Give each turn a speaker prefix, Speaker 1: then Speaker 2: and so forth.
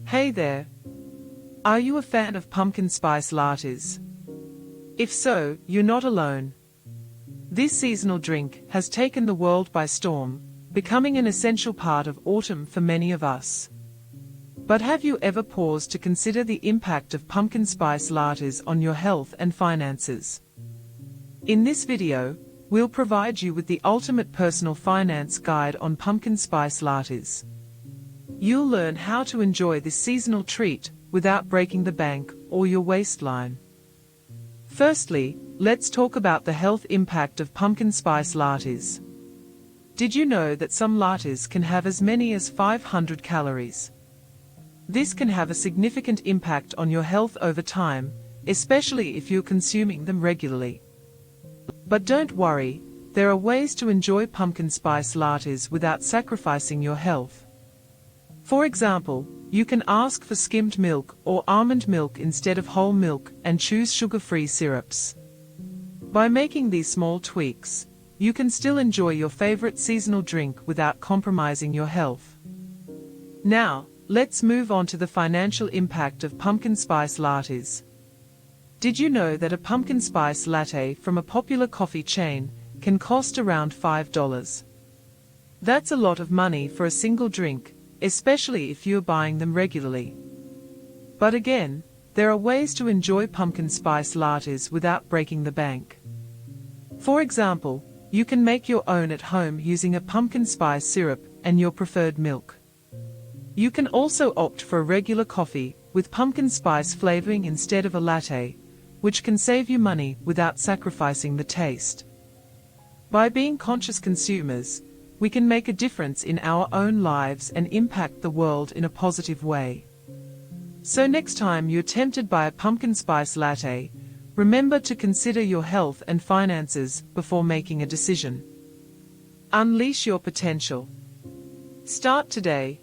Speaker 1: Hey there! Are you a fan of pumpkin spice lattes? If so, you're not alone. This seasonal drink has taken the world by storm, becoming an essential part of autumn for many of us. But have you ever paused to consider the impact of pumpkin spice lattes on your health and finances? In this video, we'll provide you with the ultimate personal finance guide on pumpkin spice lattes. You'll learn how to enjoy this seasonal treat without breaking the bank or your waistline. Firstly, let's talk about the health impact of pumpkin spice lattes. Did you know that some lattes can have as many as 500 calories? This can have a significant impact on your health over time, especially if you're consuming them regularly. But don't worry, there are ways to enjoy pumpkin spice lattes without sacrificing your health. For example, you can ask for skimmed milk or almond milk instead of whole milk and choose sugar-free syrups. By making these small tweaks, you can still enjoy your favorite seasonal drink without compromising your health. Now, let's move on to the financial impact of pumpkin spice lattes. Did you know that a pumpkin spice latte from a popular coffee chain can cost around $5? That's a lot of money for a single drink, especially if you're buying them regularly. But again, there are ways to enjoy pumpkin spice lattes without breaking the bank. For example, you can make your own at home using a pumpkin spice syrup and your preferred milk. You can also opt for a regular coffee with pumpkin spice flavoring instead of a latte, which can save you money without sacrificing the taste. By being conscious consumers, we can make a difference in our own lives and impact the world in a positive way. So next time you're tempted by a pumpkin spice latte, remember to consider your health and finances before making a decision. Unleash your potential. Start today,